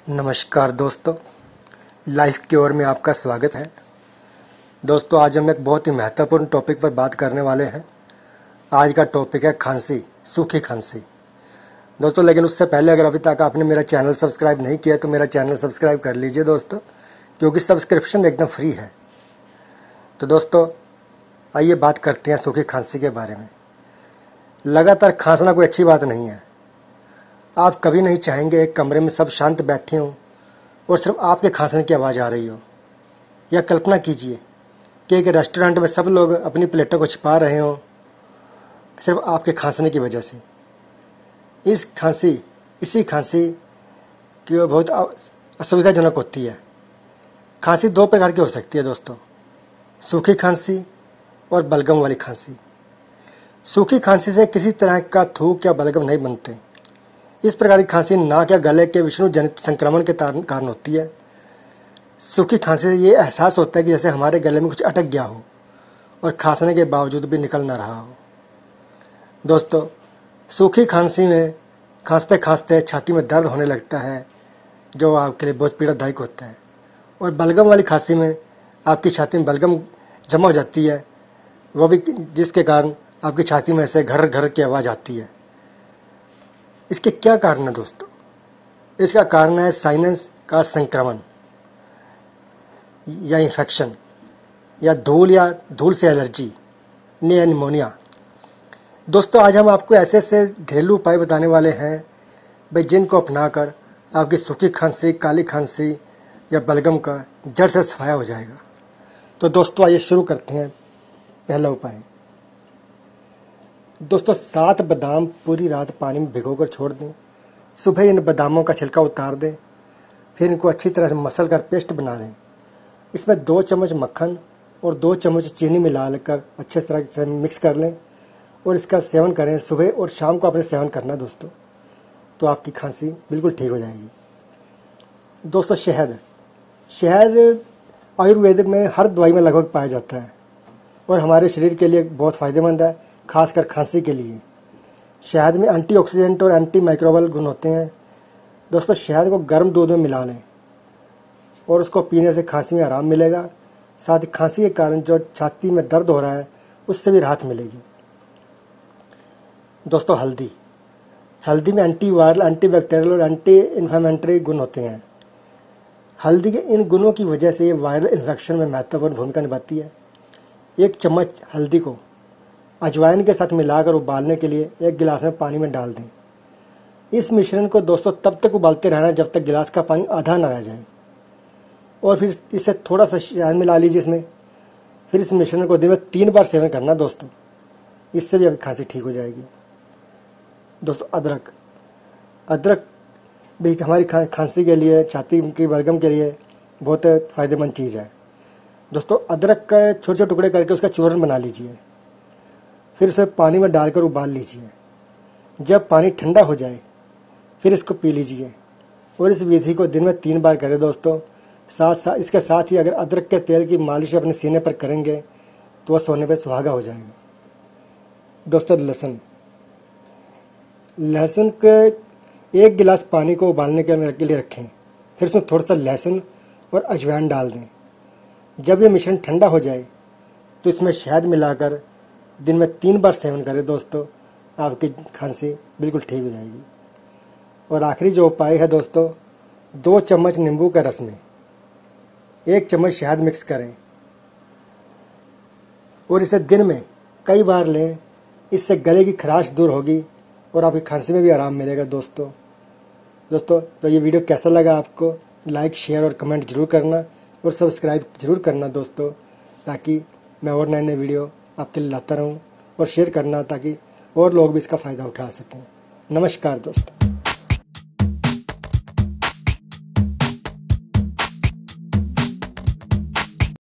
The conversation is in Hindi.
नमस्कार दोस्तों, लाइफ की ओर में आपका स्वागत है। दोस्तों, आज हम एक बहुत ही महत्वपूर्ण टॉपिक पर बात करने वाले हैं। आज का टॉपिक है खांसी, सूखी खांसी। दोस्तों, लेकिन उससे पहले अगर अभी तक आपने मेरा चैनल सब्सक्राइब नहीं किया तो मेरा चैनल सब्सक्राइब कर लीजिए दोस्तों, क्योंकि सब्सक्रिप्शन एकदम फ्री है। तो दोस्तों, आइए बात करते हैं सूखी खांसी के बारे में। लगातार खांसना कोई अच्छी बात नहीं है। आप कभी नहीं चाहेंगे एक कमरे में सब शांत बैठे हों और सिर्फ आपके खांसने की आवाज़ आ रही हो। या कल्पना कीजिए कि एक रेस्टोरेंट में सब लोग अपनी प्लेटों को छिपा रहे हों सिर्फ आपके खांसने की वजह से। इसी खांसी की बहुत असुविधाजनक होती है। खांसी दो प्रकार की हो सकती है दोस्तों, सूखी खांसी और बलगम वाली खांसी। सूखी खांसी से किसी तरह का थूक या बलगम नहीं बनते। इस प्रकार की खांसी नाक या गले के विषाणु जनित संक्रमण के कारण होती है। सूखी खांसी से ये एहसास होता है कि जैसे हमारे गले में कुछ अटक गया हो और खांसने के बावजूद भी निकल ना रहा हो। दोस्तों, सूखी खांसी में खांसते खांसते छाती में दर्द होने लगता है, जो आपके लिए बहुत पीड़ादायक होता है। और बलगम वाली खांसी में आपकी छाती में बलगम जमा हो जाती है, वो भी जिसके कारण आपकी छाती में ऐसे घर घर की आवाज़ आती है। इसके क्या कारण है दोस्तों? इसका कारण है साइनस का संक्रमण या इन्फेक्शन, या धूल से एलर्जी या निमोनिया। दोस्तों, आज हम आपको ऐसे ऐसे घरेलू उपाय बताने वाले हैं भाई, जिनको अपनाकर आपकी सूखी खांसी, काली खांसी या बलगम का जड़ से सफाया हो जाएगा। तो दोस्तों, आइए शुरू करते हैं। पहला उपाय दोस्तों, 7 बादाम पूरी रात पानी में भिगोकर छोड़ दें। सुबह इन बादामों का छिलका उतार दें, फिर इनको अच्छी तरह से मसल कर पेस्ट बना लें। इसमें 2 चम्मच मक्खन और 2 चम्मच चीनी मिला लेकर अच्छे तरह से मिक्स कर लें और इसका सेवन करें। सुबह और शाम को आपने सेवन करना दोस्तों, तो आपकी खांसी बिल्कुल ठीक हो जाएगी। दोस्तों, शहद आयुर्वेद में हर दवाई में लगभग पाया जाता है और हमारे शरीर के लिए बहुत फ़ायदेमंद है, खासकर खांसी के लिए। शहद में एंटीऑक्सीडेंट और एंटी माइक्रोबियल गुण होते हैं। दोस्तों, शहद को गर्म दूध में मिला लें और उसको पीने से खांसी में आराम मिलेगा। साथ ही खांसी के कारण जो छाती में दर्द हो रहा है उससे भी राहत मिलेगी। दोस्तों, हल्दी में एंटीवायरल, एंटीबैक्टीरियल और एंटी इन्फ्लेमेटरी गुण होते हैं। हल्दी के इन गुणों की वजह से ये वायरल इन्फेक्शन में महत्वपूर्ण भूमिका निभाती है। 1 चम्मच हल्दी को अजवाइन के साथ मिलाकर उबालने के लिए 1 गिलास में पानी में डाल दें। इस मिश्रण को दोस्तों तब तक उबालते रहना जब तक गिलास का पानी आधा न रह जाए, और फिर इसे थोड़ा सा शहद मिला लीजिए इसमें। फिर इस मिश्रण को दिन में 3 बार सेवन करना दोस्तों, इससे भी आपकी खांसी ठीक हो जाएगी। दोस्तों, अदरक भी हमारी खांसी के लिए, छाती की बलगम के लिए बहुत फ़ायदेमंद चीज़ है। दोस्तों, अदरक का छोटे छोटे टुकड़े करके उसका चूर्ण बना लीजिए, फिर उसे पानी में डालकर उबाल लीजिए। जब पानी ठंडा हो जाए फिर इसको पी लीजिए, और इस विधि को दिन में 3 बार करें दोस्तों। इसके साथ ही अगर अदरक के तेल की मालिश अपने सीने पर करेंगे तो वह सोने पर सुहागा हो जाएगा। दोस्तों, लहसुन के 1 गिलास पानी को उबालने के लिए रखें, फिर उसमें थोड़ा सा लहसुन और अजवाइन डाल दें। जब ये मिश्रण ठंडा हो जाए तो इसमें शहद मिलाकर दिन में 3 बार सेवन करें दोस्तों, आपकी खांसी बिल्कुल ठीक हो जाएगी। और आखिरी जो उपाय है दोस्तों, 2 चम्मच नींबू के रस में 1 चम्मच शहद मिक्स करें और इसे दिन में कई बार लें। इससे गले की खराश दूर होगी और आपकी खांसी में भी आराम मिलेगा दोस्तों। तो ये वीडियो कैसा लगा आपको? लाइक, शेयर और कमेंट जरूर करना और सब्सक्राइब जरूर करना दोस्तों, ताकि मैं और नए नए वीडियो आपके लिए लाता रहूं, और शेयर करना ताकि और लोग भी इसका फ़ायदा उठा सकें। नमस्कार दोस्तों।